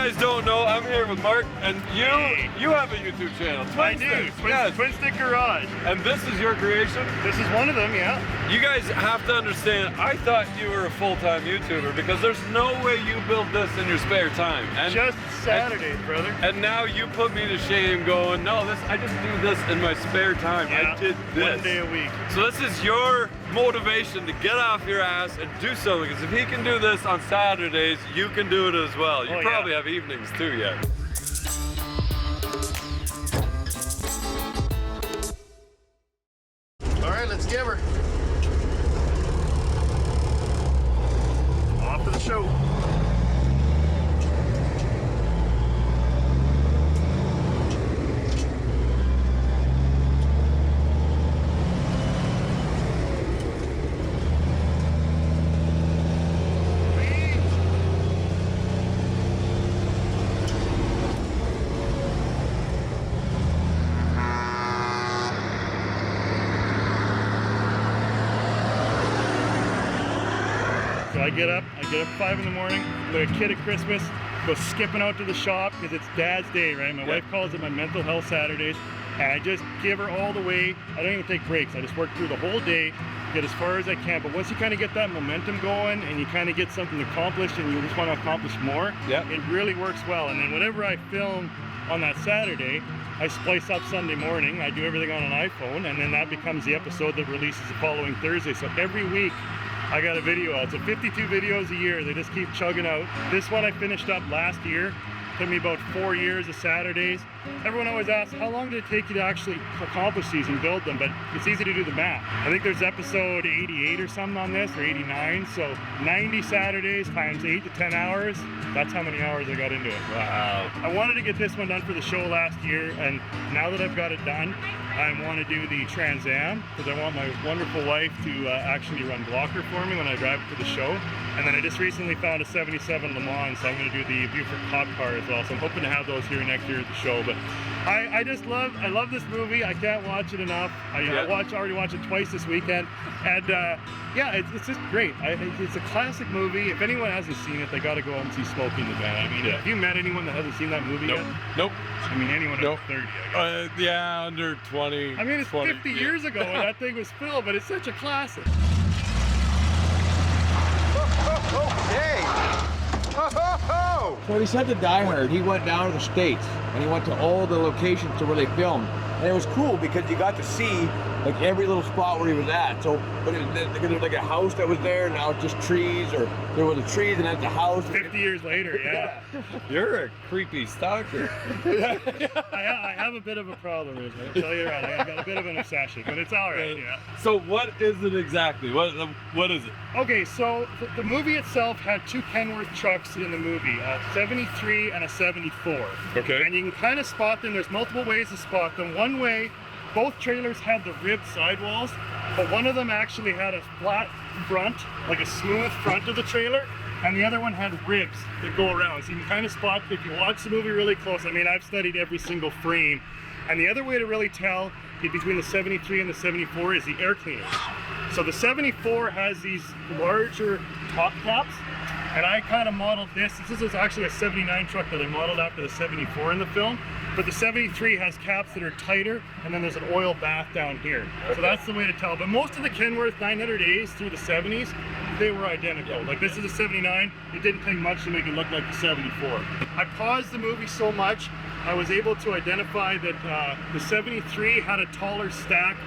guys don't know, I'm here with Mark, and you have a YouTube channel. I do. Twin Stick Garage. And this is your creation? This is one of them, yeah. You guys have to understand, I thought you were a full-time YouTuber because there's no way you build this in your spare time. And, just Saturdays, brother. And now you put me to shame going, no, I just do this in my spare time. Yeah, I did this. 1 day a week. So this is your motivation to get off your ass and do something, because if he can do this on Saturdays, you can do it as well. You probably have evenings too yet. All right, let's give her. Off to the show. So I get up 5 in the morning, like a kid at Christmas, go skipping out to the shop because it's Dad's day, right? My wife calls it my mental health Saturdays, and I just give her all the way. I don't even take breaks. I just work through the whole day, get as far as I can. But once you kind of get that momentum going and you kind of get something accomplished and you just want to accomplish more, it really works well. And then whatever I film on that Saturday, I splice up Sunday morning. I do everything on an iPhone, and then that becomes the episode that releases the following Thursday. So every week, I got a video out. So 52 videos a year, they just keep chugging out. This one I finished up last year. Took me about 4 years of Saturdays. Everyone always asks, how long did it take you to actually accomplish these and build them? But it's easy to do the math. I think there's episode 88 or something on this, or 89. So 90 Saturdays times 8 to 10 hours. That's how many hours I got into it. Wow. I wanted to get this one done for the show last year, and now that I've got it done, I want to do the Trans Am because I want my wonderful wife to actually run blocker for me when I drive it to the show. And then I just recently found a 77 Le Mans, so I'm going to do the Buford Cop car as well. So I'm hoping to have those here next year at the show. But I love this movie. I can't watch it enough. I already watched it twice this weekend, and yeah, it's just great. It's a classic movie. If anyone hasn't seen it, they got to go out and see Smokey in the Van. I mean, have you met anyone that hasn't seen that movie yet? Nope. I mean, anyone under 30, I guess. Yeah, under 20. I mean, it's 50 years ago when that thing was filmed, but it's such a classic. Okay. So he said to Die Hard, he went down to the States and he went to all the locations to where they filmed. And it was cool because you got to see like every little spot where he was at. So, but there was like a house that was there, now it's just trees, or there was a trees and that's a house. 50 years later, yeah. You're a creepy stalker. I have a bit of a problem with it. I'll tell you right, I got a bit of an obsession, but it's all right, yeah. So what is it exactly? What is it? Okay, so the movie itself had two Kenworth trucks in the movie, a 73 and a 74. Okay. And you can kind of spot them. There's multiple ways to spot them. One way, both trailers had the ribbed sidewalls, but one of them actually had a flat front, like a smooth front of the trailer, and the other one had ribs that go around. So you can kind of spot, if you watch the movie really close, I mean, I've studied every single frame. And the other way to really tell between the 73 and the 74 is the air cleaners. So the 74 has these larger top caps, and I kind of modeled this. This is actually a 79 truck that I modeled after the 74 in the film. But the 73 has caps that are tighter, and then there's an oil bath down here. So that's the way to tell. But most of the Kenworth 900As through the 70s, they were identical. Like this is a 79, it didn't take much to make it look like the 74. I paused the movie so much, I was able to identify that the 73 had a taller stack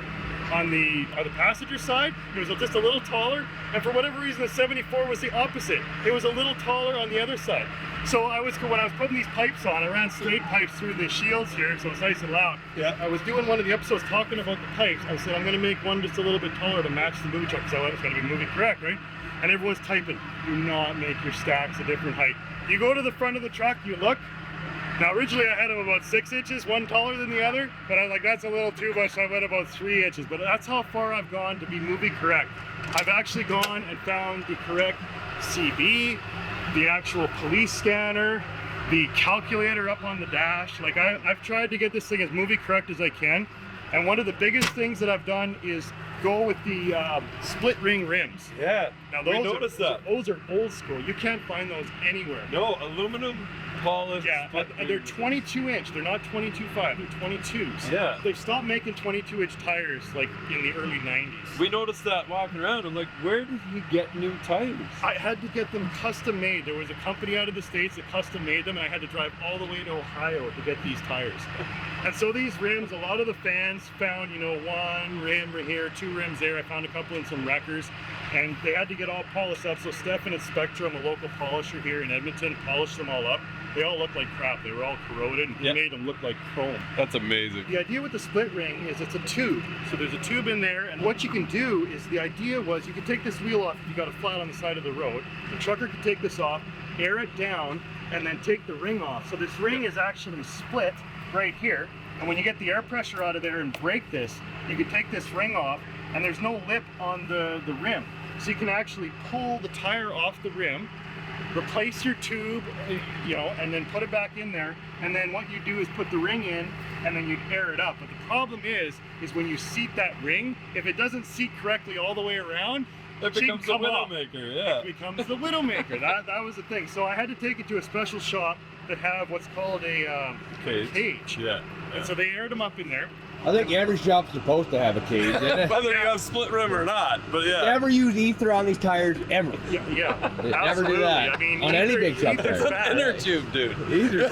on the passenger side. It was just a little taller, and for whatever reason the 74 was the opposite. It was a little taller on the other side. So when I was putting these pipes on, I ran straight pipes through the shields here, so it's nice and loud. Yeah. I was doing one of the episodes talking about the pipes. I said I'm going to make one just a little bit taller to match the movie truck, so it's going to be movie correct, right? And everyone's typing, do not make your stacks a different height. You go to the front of the truck, you look. Now originally I had them about 6 inches, one taller than the other, but I was like, that's a little too much, so I went about 3 inches. But that's how far I've gone to be movie correct. I've actually gone and found the correct CB, the actual police scanner, the calculator up on the dash. Like I've tried to get this thing as movie correct as I can. And one of the biggest things that I've done is go with the split ring rims. Yeah, now we noticed that. Those are old school. You can't find those anywhere. No, aluminum polished. Yeah, and they're 22 inch. They're not 22.5. They're 22s. Yeah. They've stopped making 22 inch tires like in the early 90s. We noticed that walking around. I'm like, where did he get new tires? I had to get them custom made. There was a company out of the States that custom made them, and I had to drive all the way to Ohio to get these tires. And so these rims, a lot of the fans found, you know, one rim here, two rims there. I found a couple in some wreckers, and they had to get all polished up. So Stefan and Spectrum, a local polisher here in Edmonton, polished them all up. They all look like crap. They were all corroded, and he made them look like chrome. That's amazing. The idea with the split ring is it's a tube. So there's a tube in there, and what you can do is, the idea was you can take this wheel off if you got a flat on the side of the road. The trucker can take this off, air it down, and then take the ring off. So this ring is actually split right here. And when you get the air pressure out of there and break this, you can take this ring off, and there's no lip on the rim. So you can actually pull the tire off the rim, replace your tube, you know, and then put it back in there. And then what you do is put the ring in, and then you air it up. But the problem is when you seat that ring, if it doesn't seat correctly all the way around, it becomes the Widowmaker. Yeah. It becomes the Widowmaker. That was the thing. So I had to take it to a special shop that have what's called a cage. Yeah. And so they aired them up in there. I think every shop's supposed to have a cage, isn't it? Whether you have split rim or not, but yeah. Never use ether on these tires ever. Yeah. Never do that. I mean, on any big shop tire. Put an inner tube, dude. Ether.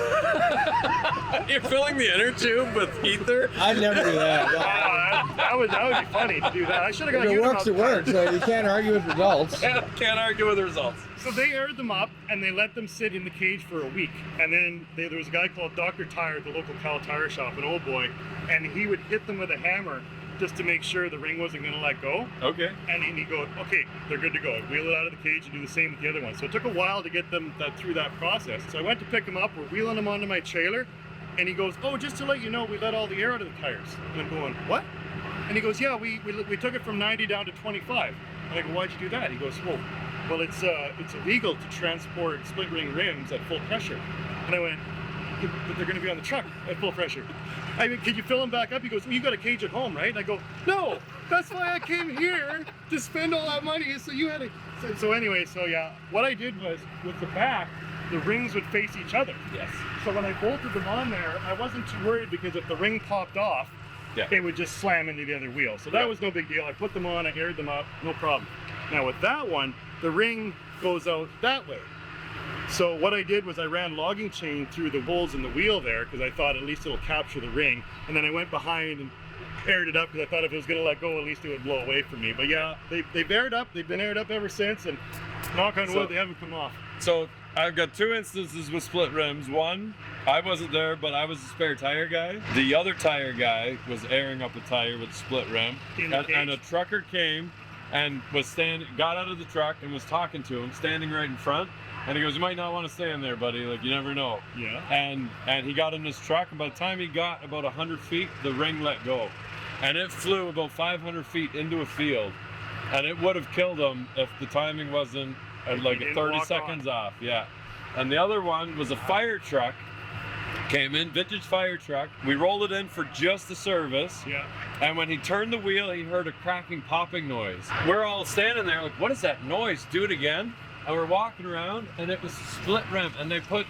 You're filling the inner tube with ether? I'd never do that. That would be funny to do that. I should have got If you it works, it works. So you can't argue with results. Can't argue with the results. So they aired them up, and they let them sit in the cage for a week. And then there was a guy called Dr. Tire at the local Cal Tire shop, an old boy, and he would hit them with a hammer just to make sure the ring wasn't going to let go. Okay. And he'd go, okay, they're good to go. Wheel it out of the cage and do the same with the other one. So it took a while to get them through that process. So I went to pick them up. We're wheeling them onto my trailer, and he goes, oh, just to let you know, we let all the air out of the tires. And I'm going, what? And he goes, yeah, we took it from 90 down to 25. And I go, why'd you do that? He goes, well, it's illegal to transport split ring rims at full pressure. And I went, but they're going to be on the truck at full pressure. I mean, can you fill them back up? He goes, well, you got a cage at home, right? And I go, no, that's why I came here to spend all that money. So you had to. So anyway, so yeah, what I did was with the back, the rings would face each other. Yes. So when I bolted them on there, I wasn't too worried, because if the ring popped off, it would just slam into the other wheel. So that was no big deal. I put them on, I aired them up, no problem. Now with that one, the ring goes out that way. So what I did was I ran logging chain through the holes in the wheel there, because I thought at least it'll capture the ring. And then I went behind and aired it up, because I thought if it was going to let go, at least it would blow away from me. But yeah, they've aired up. They've been aired up ever since, and knock on wood, they haven't come off. So I've got two instances with split rims. One, I wasn't there, but I was the spare tire guy. The other tire guy was airing up a tire with a split rim, and a trucker came and got out of the truck and was talking to him, standing right in front. And he goes, you might not want to stay in there, buddy. Like, you never know. Yeah. And he got in his truck, and by the time he got about 100 feet, the ring let go. And it flew about 500 feet into a field. And it would have killed him if the timing wasn't like 30 seconds off. Yeah. And the other one was a fire truck. Came in, vintage fire truck. We rolled it in for just the service. Yeah. And when he turned the wheel, he heard a cracking, popping noise. We're all standing there like, what is that noise? Do it again. And we're walking around, and it was split rim, and they put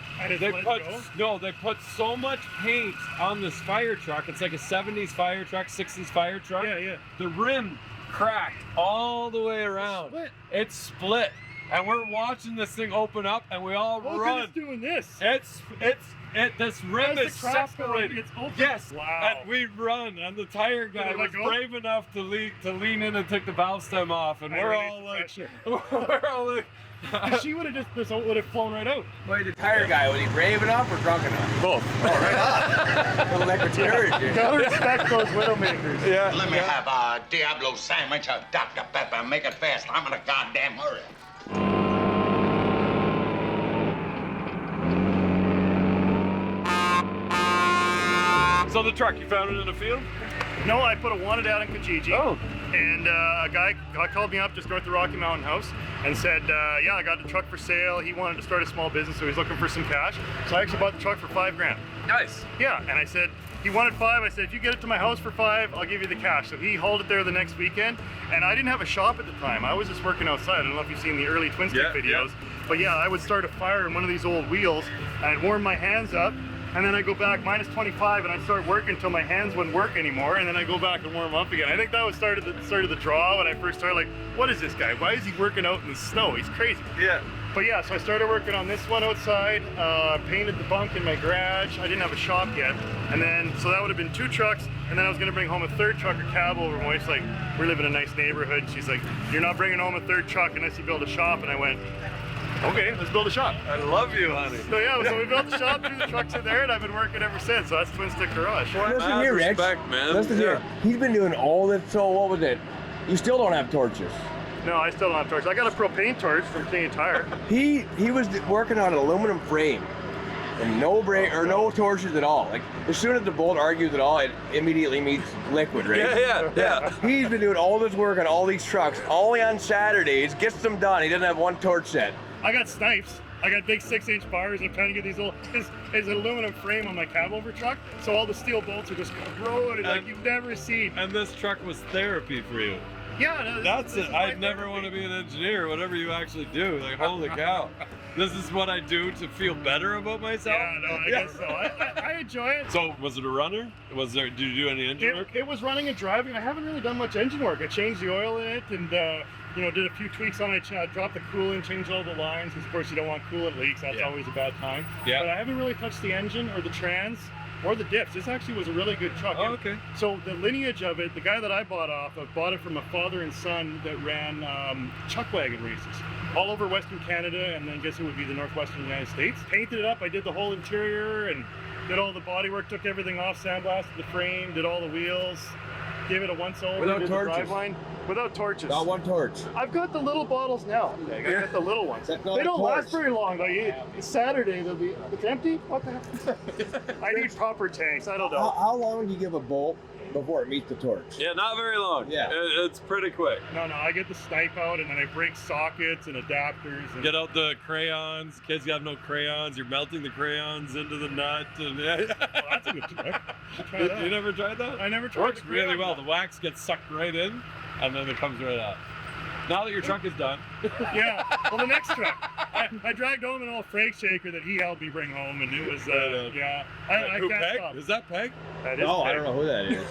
so much paint on this fire truck. It's like a 70s fire truck, 60s fire truck. Yeah. The rim cracked all the way around. It's split. And we're watching this thing open up, and we all run. It's doing this. This rim is separated. It's open. Yes. Wow. And we run, and the tire guy was brave enough to lean in and take the valve stem off, and we're all like, she would have this would have flown right out. Wait, the tire guy, was he brave enough or drunk enough? both. Oh, right on. Like a terrorist. Gotta respect those Widowmakers. Yeah. Let me have a Diablo sandwich, a Dr. Pepper. Make it fast. I'm in a goddamn hurry. So the truck, you found it in a field? No, I put a wanted ad on Kijiji. Oh. And a guy called me up just north of Rocky Mountain House and said, yeah, I got the truck for sale. He wanted to start a small business, so he's looking for some cash. So I actually bought the truck for $5 grand. Nice. Yeah, and I said, He wanted 5. I said, if you get it to my house for 5, I'll give you the cash. So he hauled it there the next weekend, and I didn't have a shop at the time. I was just working outside. I don't know if you've seen the early twin stick videos, but yeah, I would start a fire in one of these old wheels, and I'd warm my hands up, and then I go back minus 25, and I start working until my hands wouldn't work anymore, and then I go back and warm up again. I think that was started the draw when I first started. Like, what is this guy? Why is he working out in the snow? He's crazy. Yeah. But yeah, so I started working on this one outside, painted the bunk in my garage. I didn't have a shop yet. And then, so that would have been 2 trucks. And then I was gonna bring home a 3rd truck or cab over. My wife's like, we live in a nice neighborhood. She's like, you're not bringing home a 3rd truck unless you build a shop. And I went, okay, let's build a shop. I love you, honey. So yeah, so we built the shop, threw the trucks in there, and I've been working ever since. So that's Twin Stick Garage. Listen here, Rich. Respect, man. Listen here. He's been doing all this, so what was it? You still don't have torches. No, I still don't have torches. I got a propane torch from Canadian Tire. He was working on an aluminum frame and no torches at all. Like as soon as the bolt argues at all, it immediately meets liquid, right? Yeah. He's been doing all this work on all these trucks, only on Saturdays, gets them done. He doesn't have one torch set. I got snipes. I got big 6-inch bars. I'm trying to get these little, it's an aluminum frame on my cab over truck. So all the steel bolts are just corroded like you've never seen. And this truck was therapy for you. Yeah, no, That's it. I'd never want to be an engineer, whatever you actually do. Like, holy cow. This is what I do to feel better about myself? Yeah, no, I guess so. I enjoy it. So, was it a runner? Did you do any engine work? It was running and driving. I haven't really done much engine work. I changed the oil in it and, did a few tweaks on it. Dropped the coolant, changed all the lines, because of course you don't want coolant leaks. That's always a bad time. Yeah. But I haven't really touched the engine or the trans or the dips. This actually was a really good truck. Oh, okay. So the lineage of it, the guy that I bought off, I bought it from a father and son that ran chuck wagon races all over Western Canada, and then I guess it would be the Northwestern United States. Painted it up. I did the whole interior and did all the body work, took everything off, sandblasted the frame, did all the wheels, gave it a once-over, Without did torches. the driveline. Without torches. Not one torch. I've got the little bottles now. I got the little ones. They don't last very long though. Saturday they'll be, it's empty? What the heck? I need proper tanks. I don't know. How long do you give a bolt before it meets the torch? Yeah, not very long. Yeah. It's pretty quick. No, I get the snipe out and then I break sockets and adapters. And Get out the crayons. Kids have no crayons. You're melting the crayons into the nut. And well, that's a good trick. Try that. You never tried that? I never tried. Works really well. The wax gets sucked right in, and then it comes right out. Now that your truck is done. Yeah. Well, the next truck, I dragged home an old freight shaker that he helped me bring home, and it was yeah. I Who, can't Peg? stop. Is that Peg? That is No, I Peg. don't know who that is.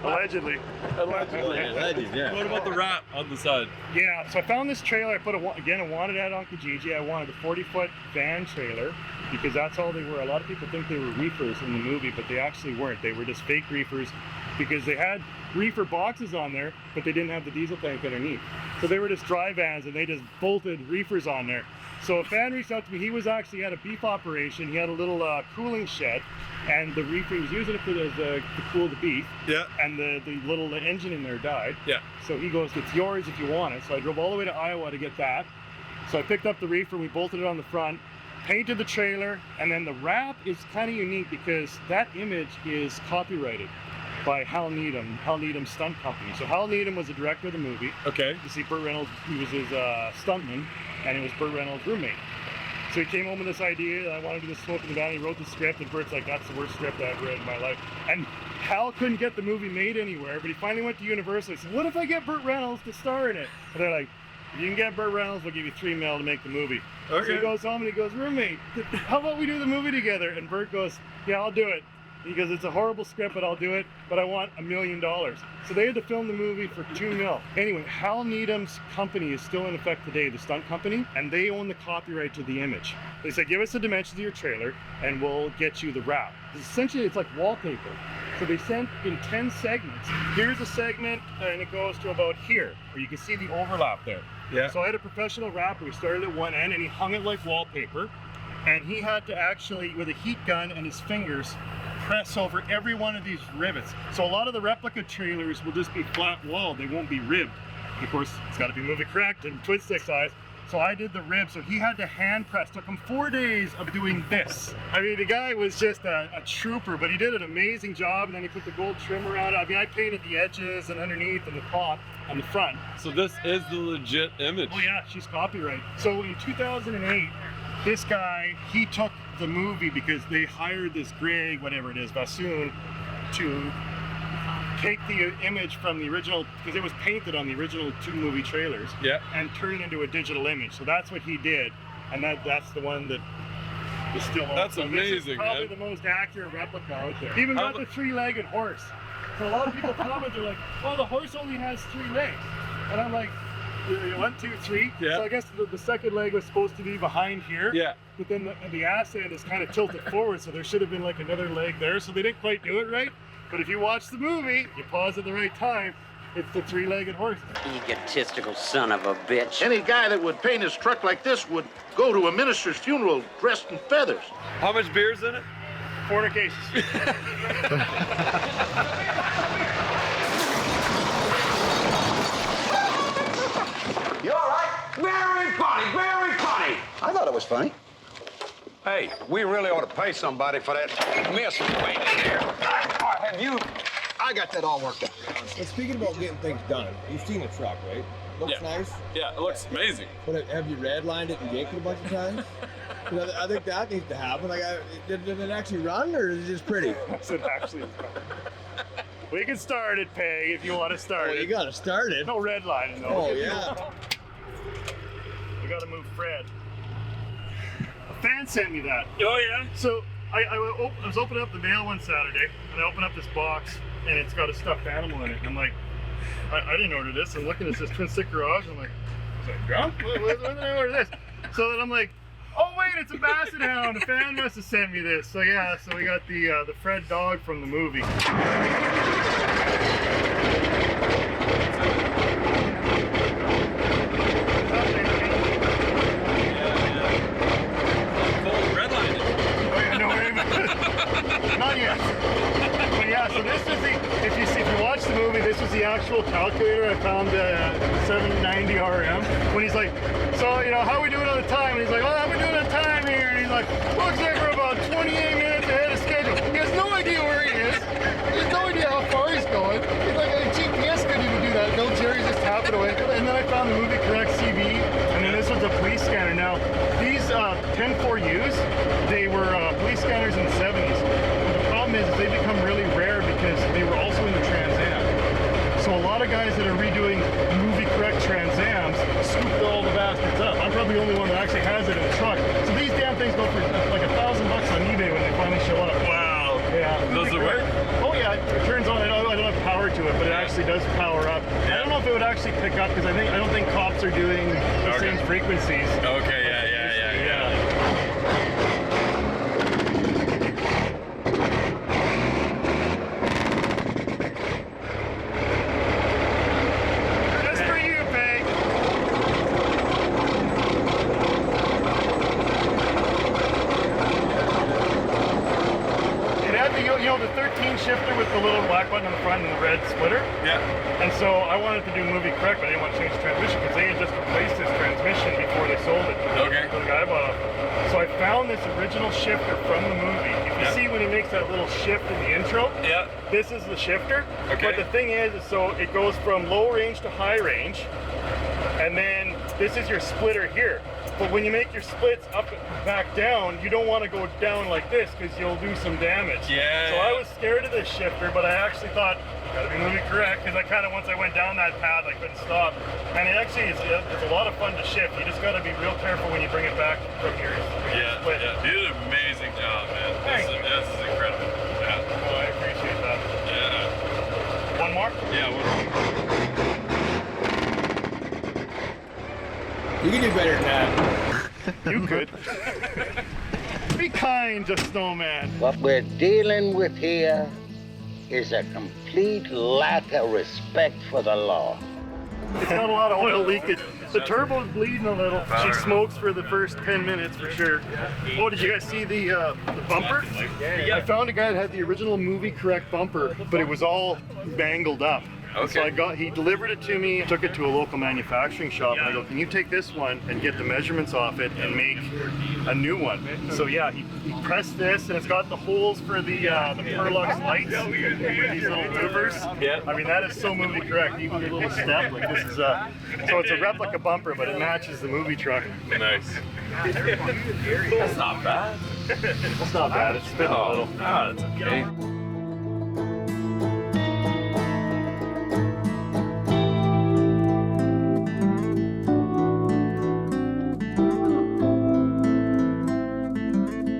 Allegedly. Legend, yeah. What about the wrap on the side? Yeah, so I found this trailer. I put I wanted it on Kijiji. I wanted a 40-foot van trailer because that's all they were. A lot of people think they were reefers in the movie, but they actually weren't. They were just fake reefers because they had reefer boxes on there, but they didn't have the diesel tank underneath. So they were just dry vans and they just bolted reefers on there. So a fan reached out to me. He had a beef operation. He had a little cooling shed, and the reefer, he was using it to cool the beef. Yeah. And the little engine in there died. Yeah. So he goes, it's yours if you want it. So I drove all the way to Iowa to get that. So I picked up the reefer, we bolted it on the front, painted the trailer, and then the wrap is kind of unique because that image is copyrighted by Hal Needham Stunt Company. So Hal Needham was the director of the movie. Okay. You see Burt Reynolds, he was his stuntman, and it was Burt Reynolds' roommate. So he came home with this idea that I wanted to do the Smoke in the Van. He wrote the script, and Burt's like, that's the worst script I've read in my life. And Hal couldn't get the movie made anywhere, but he finally went to Universal. He said, what if I get Burt Reynolds to star in it? And they're like, if you can get Burt Reynolds, we'll give you $3 million to make the movie. Okay. So he goes home and he goes, roommate, how about we do the movie together? And Burt goes, yeah, I'll do it. He goes, it's a horrible script, but I'll do it, but I want $1 million. So they had to film the movie for $2 million. Anyway, Hal Needham's company is still in effect today, the stunt company, and they own the copyright to the image. They said, give us the dimensions of your trailer, and we'll get you the wrap. Essentially, it's like wallpaper. So they sent in 10 segments. Here's a segment, and it goes to about here, where you can see the overlap there. Yeah. So I had a professional rapper. We started at one end, and he hung it like wallpaper, and he had to actually, with a heat gun and his fingers, press over every one of these rivets. So a lot of the replica trailers will just be flat walled, they won't be ribbed. Of course, it's got to be movie correct and twin stick size. So I did the rib, so he had to hand press. Took him 4 days of doing this. I mean, the guy was just a trooper, but he did an amazing job, and then he put the gold trim around it. I mean, I painted the edges and underneath and the top and the front. So this is the legit image. Oh yeah, she's copyright. So in 2008, this guy, he took the movie because they hired this Greg, whatever it is, bassoon, to take the image from the original, because it was painted on the original 2 movie trailers, and turn it into a digital image. So that's what he did, and that's the one that is still on. That's so amazing, this is probably the most accurate replica out there. Even got the 3-legged horse. So a lot of people comment, they're like, well, the horse only has 3 legs. And I'm like, 1, 2, 3. Yeah. So I guess the second leg was supposed to be behind here. Yeah. But then the ass end is kind of tilted forward, so there should have been like another leg there. So they didn't quite do it right. But if you watch the movie, you pause at the right time, it's the 3-legged horse. Egotistical son of a bitch. Any guy that would paint his truck like this would go to a minister's funeral dressed in feathers. How much beer's in it? Fornication. You all right? Very funny, very funny. I thought it was funny. Hey, we really ought to pay somebody for that mess we made in here. Have you? I got that all worked out. But speaking about getting things done, you've seen the truck, right? Looks nice. Yeah, it looks amazing. But have you redlined it and yanked it a bunch of times? I think that needs to happen. Like, did it actually run, or is it just pretty? Does it actually run? We can start it, Peg, if you want to start it. You got to start it. No redlining, though. Oh, yeah. We got to move Fred. A fan sent me that. Oh, yeah? So I was opening up the mail one Saturday, and I opened up this box, and it's got a stuffed animal in it. And I'm like, I didn't order this. I'm looking at this twin stick garage. I'm like, was I drunk? When did I order this? So then I'm like, oh wait, it's a basset hound. A fan must have sent me this. So yeah, so we got the Fred dog from the movie. Not yet. But yeah, so this is if you watch the movie, this was the actual calculator I found at 790 RM. When he's like, so, you know, how are we doing on the time? And he's like, well, how are we doing on time here? And he's like, looks like we're about 28 minutes ahead of schedule. He has no idea where he is. He has no idea how far he's going. He's like, a GPS couldn't even do that. No, Jerry's just tapping away. And then I found the movie correct CV, and then this was a police scanner. Now, these 10-4Us, they were police scanners in the 70s. The problem is they become really rare because they were also in the Trans Am. So a lot of guys that are redoing movie correct Trans Ams scooped all the bastards up. I'm probably the only one that actually has it in the truck. So these damn things go for like $1,000 on eBay when they finally show up. Wow. Yeah. Does it work? Oh yeah, it turns on. I don't have power to it, but it actually does power up. I don't know if it would actually pick up because I don't think cops are doing the same frequencies. Okay, yeah. The 13 shifter with the little black button on the front and the red splitter. Yeah. And so I wanted to do movie correct, but I didn't want to change the transmission because they had just replaced this transmission before they sold it. Okay. So the guy bought it. So I found this original shifter from the movie. If you see when he makes that little shift in the intro, this is the shifter. Okay. But the thing is, so it goes from low range to high range, and then this is your splitter here. But when you make your splits up and back down, you don't want to go down like this because you'll do some damage. Yeah. So I was scared of this shifter, but I actually thought, gotta be movie correct, because I kind of, once I went down that path, I couldn't stop. And it actually is, it's a lot of fun to shift. You just gotta be real careful when you bring it back from your split. Yeah, you did an amazing job, man. This is incredible. Yeah. Well, I appreciate that. Yeah. One more? Yeah, one more. You can do better than that. You could. Be kind to Snowman. What we're dealing with here is a complete lack of respect for the law. It's got a lot of oil leakage. The turbo's bleeding a little. She smokes for the first 10 minutes for sure. Oh, did you guys see the bumper? I found a guy that had the original movie correct bumper, but it was all bangled up. Okay. So he delivered it to me, took it to a local manufacturing shop, and I go, can you take this one and get the measurements off it and make a new one? So yeah, he pressed this, and it's got the holes for the Perlux lights with these little louvers. Yeah. I mean, that is so movie correct. Even the little step, like this is so it's a replica bumper, but it matches the movie truck. Nice. That's not bad. It's not bad. It's spinning a little. Ah, that's okay.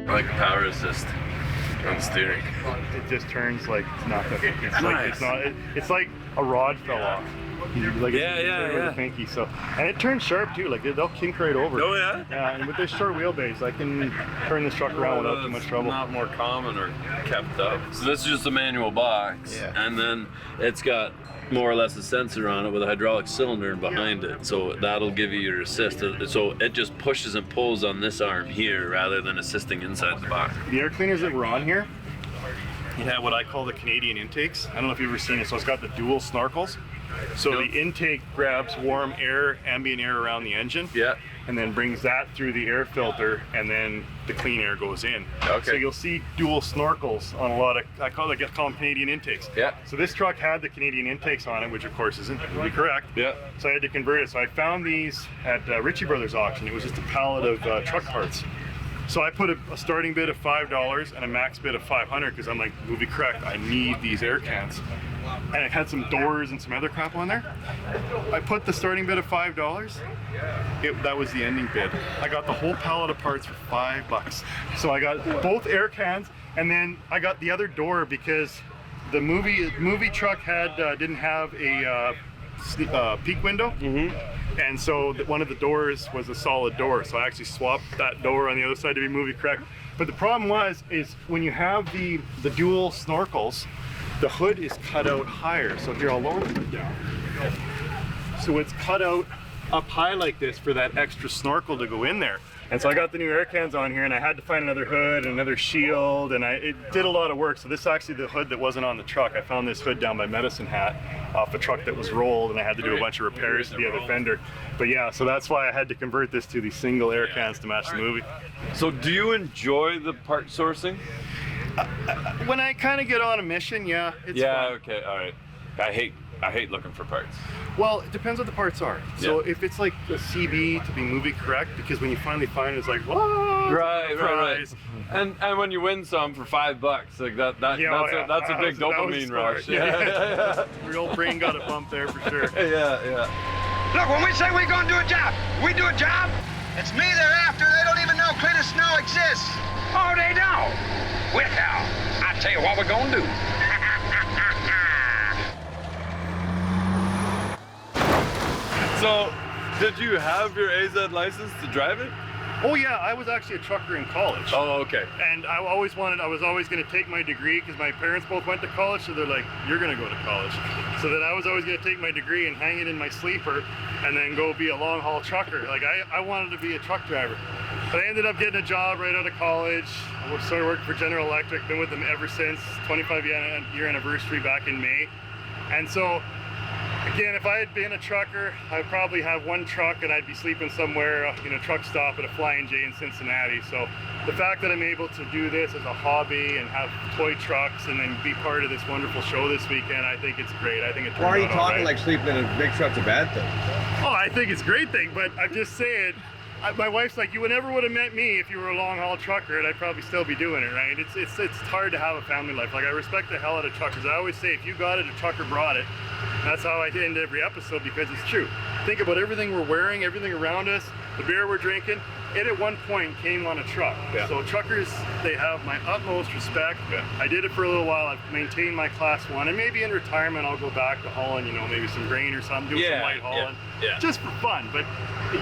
I like the power assist on the steering. It just turns like it's nothing. It's Nice. like it's not. It's like a rod fell off. Like Yeah. With a pinky. So, and it turns sharp too. Like they'll kink right over. Oh yeah? Yeah, and with this short wheelbase, I can turn this truck around without too much trouble. Not more common or kept up. So this is just a manual box, and then it's got more or less a sensor on it with a hydraulic cylinder behind it. So that'll give you your assist. So it just pushes and pulls on this arm here rather than assisting inside the box. The air cleaners that were on here, it had what I call the Canadian intakes. I don't know if you've ever seen it. So it's got the dual snorkels. So the intake grabs warm air, ambient air around the engine. Yeah. And then brings that through the air filter, and then the clean air goes in. Okay. So you'll see dual snorkels on a lot of, I call them Canadian intakes. Yeah. So this truck had the Canadian intakes on it, which of course isn't really correct. Yeah. So I had to convert it. So I found these at Ritchie Brothers auction. It was just a pallet of truck parts. So I put a starting bid of $5 and a max bid of $500 because I'm like, movie correct, I need these air cans. And it had some doors and some other crap on there. I put the starting bid of $5. That was the ending bid. I got the whole pallet of parts for $5. So I got both air cans, and then I got the other door because the movie truck didn't have a peak window. And so one of the doors was a solid door. So I actually swapped that door on the other side to be movie correct. But the problem is when you have the dual snorkels, the hood is cut out higher. So here, I'll lower the hood down. So it's cut out up high like this for that extra snorkel to go in there. And so I got the new air cans on here, and I had to find another hood and another shield, and it did a lot of work. So this is actually the hood that wasn't on the truck. I found this hood down by Medicine Hat off a truck that was rolled, and I had to do a bunch of repairs to the other fender. But yeah, so that's why I had to convert this to these single air cans to match the movie. So do you enjoy the part sourcing? When I kind of get on a mission, yeah, it's fun. Okay, all right. I hate looking for parts. Well, it depends what the parts are. So if it's like a CB to be movie correct, because when you finally find it, it's like, whoa, Right. And when you win some for $5, like that's a big dopamine rush. Yeah. Your old brain got a bump there for sure. Yeah. Look, when we say we're gonna do a job, we do a job. It's me they're after. They don't even know clean as snow exists. Oh, they don't. Well, I'll tell you what we're gonna do. So, did you have your AZ license to drive it? Oh yeah, I was actually a trucker in college. Oh, okay. And I was always going to take my degree because my parents both went to college, so they're like, you're going to go to college. So then I was always going to take my degree and hang it in my sleeper and then go be a long haul trucker. Like I wanted to be a truck driver. But I ended up getting a job right out of college. I started working for General Electric, been with them ever since, 25-year anniversary back in May. And so, again, if I had been a trucker, I'd probably have one truck and I'd be sleeping somewhere in a truck stop at a Flying J in Cincinnati. So the fact that I'm able to do this as a hobby and have toy trucks and then be part of this wonderful show this weekend, I think it's great. I think it turned out Why are you all talking right. like sleeping in a big truck's a bad thing? Oh, I think it's a great thing, but I'm just saying, my wife's like, you would never would have met me if you were a long haul trucker, and I'd probably still be doing it, right? It's hard to have a family life. Like, I respect the hell out of truckers. I always say, if you got it, a trucker brought it. And that's how I end every episode, because it's true. Think about everything we're wearing, everything around us, the beer we're drinking. It at one point came on a truck. Yeah. So truckers, they have my utmost respect. Yeah. I did it for a little while. I've maintained my class 1, and maybe in retirement I'll go back to hauling, maybe some grain or something, do some light hauling, just for fun. But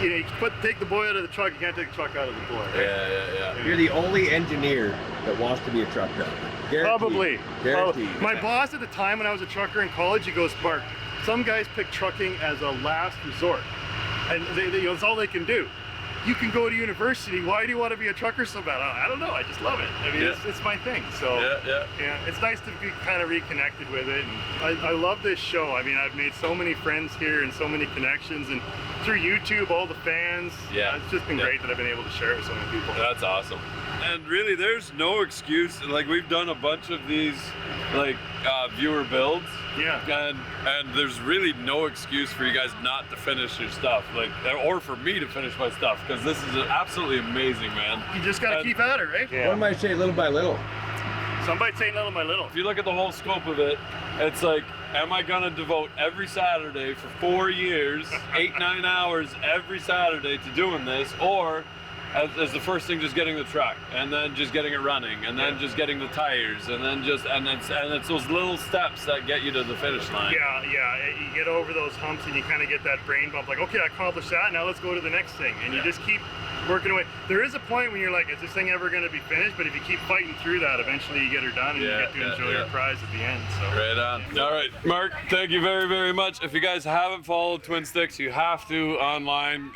you take the boy out of the truck, you can't take the truck out of the boy. Right? Yeah. You're the only engineer that wants to be a truck driver. Guaranteed. Probably. Guaranteed. My boss at the time when I was a trucker in college, he goes, Mark, some guys pick trucking as a last resort, and it's all they can do. you can go to university. Why do you want to be a trucker so bad? I don't know. I just love it. I mean, it's my thing. So yeah, it's nice to be kind of reconnected with it. And I love this show. I mean, I've made so many friends here and so many connections, and through YouTube, all the fans. Yeah, it's just been great that I've been able to share it with so many people. That's awesome. And really, there's no excuse. Like, we've done a bunch of these, like, viewer builds. Yeah. And there's really no excuse for you guys not to finish your stuff, like, or for me to finish my stuff, because this is absolutely amazing, man. You just gotta keep at it, right? Yeah. One might say little by little. Some might say little by little. If you look at the whole scope of it, it's like, am I gonna devote every Saturday for 4 years, 8-9 hours every Saturday to doing this, or as the first thing, just getting the truck, and then just getting it running, and then just getting the tires, and then it's those little steps that get you to the finish line. Yeah, you get over those humps and you kind of get that brain bump, like, okay, I accomplished that, now let's go to the next thing, and you just keep working away. There is a point when you're like, is this thing ever going to be finished? But if you keep fighting through that, eventually you get her done, and you get to enjoy your prize at the end. So right on. All right, Mark, thank you very, very much. If you guys haven't followed Twin Sticks, you have to online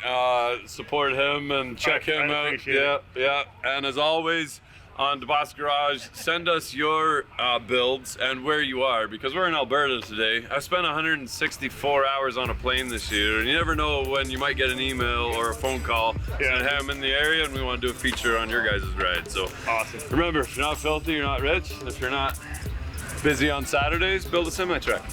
support him and check him out. Yeah. And as always, on the Boss Garage, send us your builds and where you are, because we're in Alberta today. I spent 164 hours on a plane this year, and you never know when you might get an email or a phone call saying, hey, I'm in the area and we want to do a feature on your guys' ride. So awesome. Remember, if you're not filthy, you're not rich. If you're not busy on Saturdays, build a semi-truck.